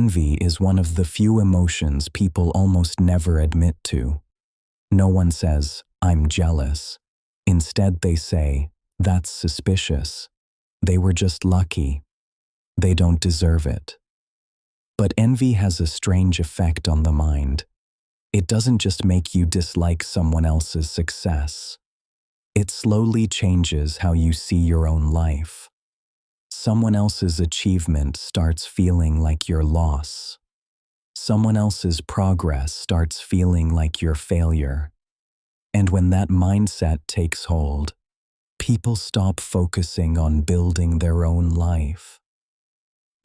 Envy is one of the few emotions people almost never admit to. No one says, "I'm jealous." Instead, they say, "That's suspicious. They were just lucky. They don't deserve it." But envy has a strange effect on the mind. It doesn't just make you dislike someone else's success. It slowly changes how you see your own life. Someone else's achievement starts feeling like your loss. Someone else's progress starts feeling like your failure. And when that mindset takes hold, people stop focusing on building their own life.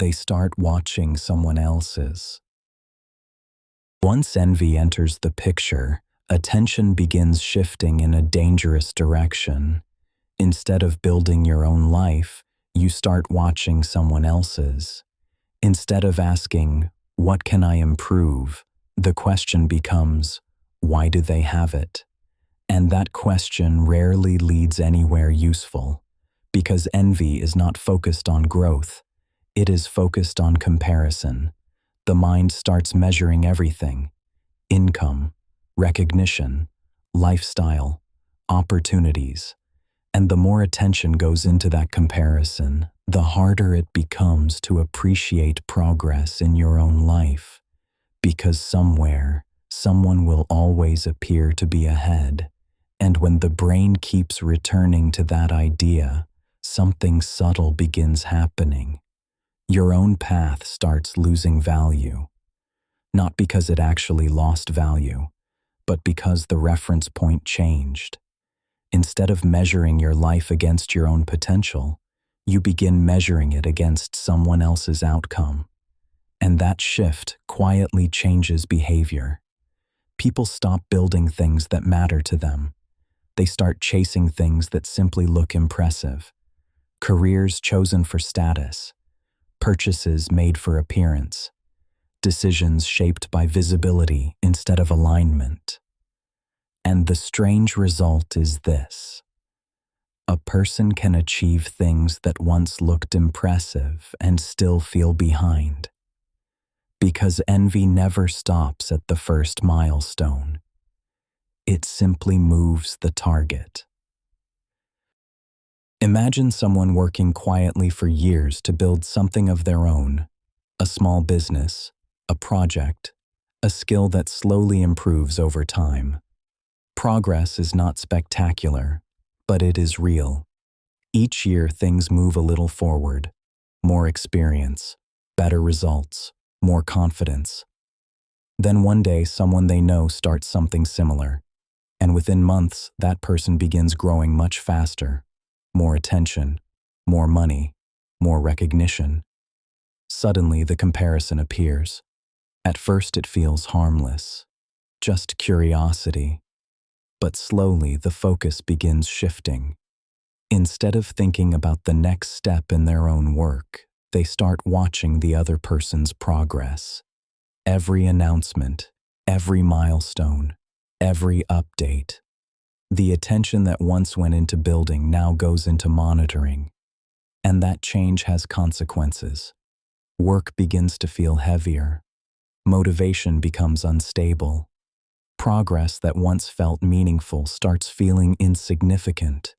They start watching someone else's. Once envy enters the picture, attention begins shifting in a dangerous direction. Instead of building your own life, you start watching someone else's. Instead of asking, "What can I improve?" the question becomes, "Why do they have it?" And that question rarely leads anywhere useful, because envy is not focused on growth. It is focused on comparison. The mind starts measuring everything: income, recognition, lifestyle, opportunities. And the more attention goes into that comparison, the harder it becomes to appreciate progress in your own life. Because somewhere, someone will always appear to be ahead. And when the brain keeps returning to that idea, something subtle begins happening. Your own path starts losing value. Not because it actually lost value, but because the reference point changed. Instead of measuring your life against your own potential, you begin measuring it against someone else's outcome. And that shift quietly changes behavior. People stop building things that matter to them. They start chasing things that simply look impressive. Careers chosen for status, purchases made for appearance, decisions shaped by visibility instead of alignment. And the strange result is this: a person can achieve things that once looked impressive and still feel behind. Because envy never stops at the first milestone. It simply moves the target. Imagine someone working quietly for years to build something of their own: a small business, a project, a skill that slowly improves over time. Progress is not spectacular, but it is real. Each year things move a little forward. More experience, better results, more confidence. Then one day someone they know starts something similar, and within months that person begins growing much faster. More attention, more money, more recognition. Suddenly the comparison appears. At first it feels harmless, just curiosity. But slowly the focus begins shifting. Instead of thinking about the next step in their own work, they start watching the other person's progress. Every announcement, every milestone, every update. The attention that once went into building now goes into monitoring. And that change has consequences. Work begins to feel heavier. Motivation becomes unstable. Progress that once felt meaningful starts feeling insignificant.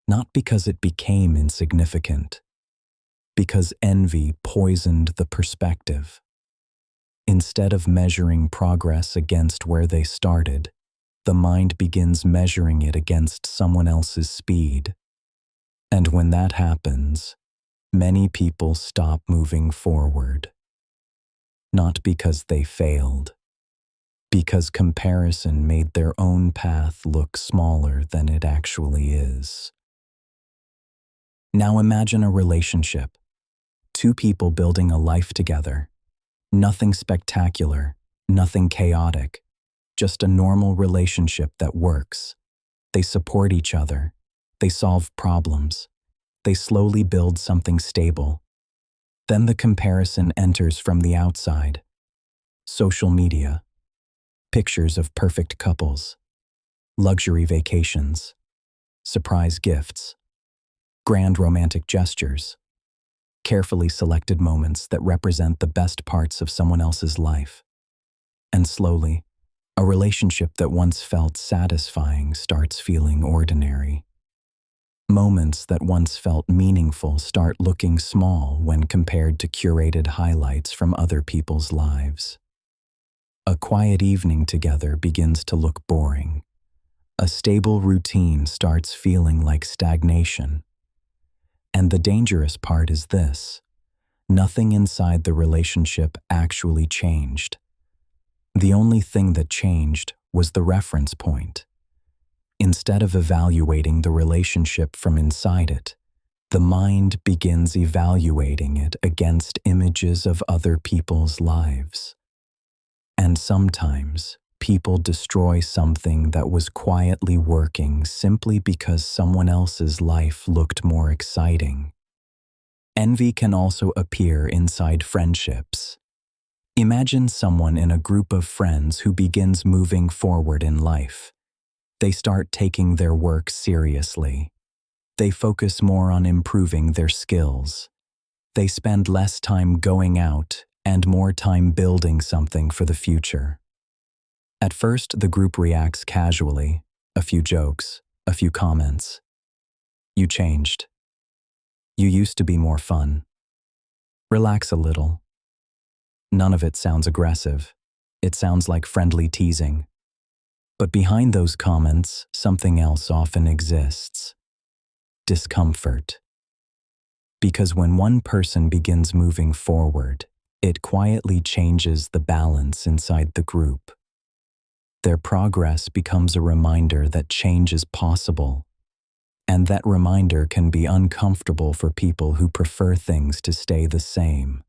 Not because it became insignificant, because envy poisoned the perspective. Instead of measuring progress against where they started, the mind begins measuring it against someone else's speed. And when that happens, many people stop moving forward. Not because they failed, because comparison made their own path look smaller than it actually is. Now imagine a relationship. Two people building a life together. Nothing spectacular, nothing chaotic, just a normal relationship that works. They support each other. They solve problems. They slowly build something stable. Then the comparison enters from the outside. Social media. Pictures of perfect couples, luxury vacations, surprise gifts, grand romantic gestures. carefully selected moments that represent the best parts of someone else's life. And slowly, a relationship that once felt satisfying starts feeling ordinary. Moments that once felt meaningful start looking small when compared to curated highlights from other people's lives. A quiet evening together begins to look boring. A stable routine starts feeling like stagnation. And the dangerous part is this: nothing inside the relationship actually changed. The only thing that changed was the reference point. Instead of evaluating the relationship from inside it, the mind begins evaluating it against images of other people's lives. And sometimes, people destroy something that was quietly working simply because someone else's life looked more exciting. Envy can also appear inside friendships. Imagine someone in a group of friends who begins moving forward in life. They start taking their work seriously. They focus more on improving their skills. They spend less time going out and more time building something for the future. At first, the group reacts casually, a few jokes, a few comments. You changed. You used to be more fun. Relax a little. None of it sounds aggressive. It sounds like friendly teasing. But behind those comments, something else often exists: discomfort. Because when one person begins moving forward, it quietly changes the balance inside the group. Their progress becomes a reminder that change is possible, and that reminder can be uncomfortable for people who prefer things to stay the same.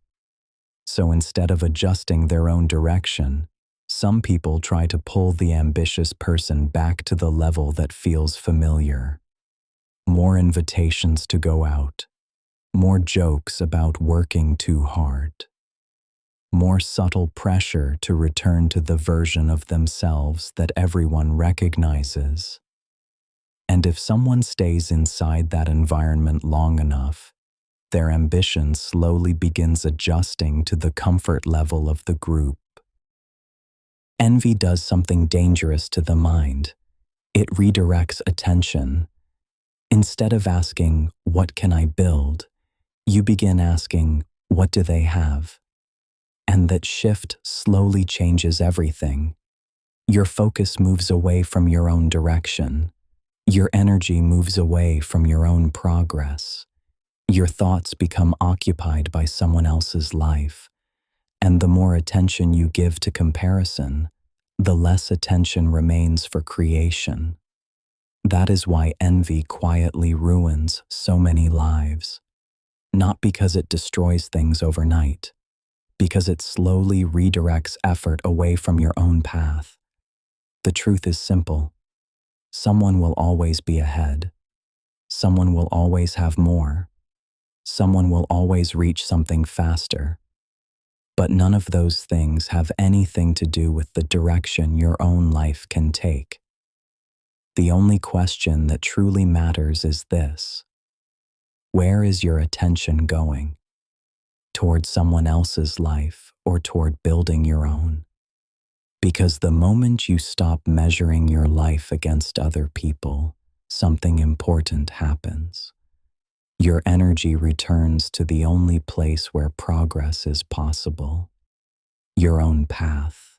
So instead of adjusting their own direction, some people try to pull the ambitious person back to the level that feels familiar. More invitations to go out. More jokes about working too hard. More subtle pressure to return to the version of themselves that everyone recognizes. And if someone stays inside that environment long enough, their ambition slowly begins adjusting to the comfort level of the group. Envy does something dangerous to the mind. It redirects attention. Instead of asking, "What can I build?" you begin asking, "What do they have?" And that shift slowly changes everything. Your focus moves away from your own direction. Your energy moves away from your own progress. Your thoughts become occupied by someone else's life. And the more attention you give to comparison, the less attention remains for creation. That is why envy quietly ruins so many lives. Not because it destroys things overnight, because it slowly redirects effort away from your own path. The truth is simple. Someone will always be ahead. Someone will always have more. Someone will always reach something faster. But none of those things have anything to do with the direction your own life can take. The only question that truly matters is this: where is your attention going? Toward someone else's life or toward building your own? Because the moment you stop measuring your life against other people, something important happens. Your energy returns to the only place where progress is possible: your own path.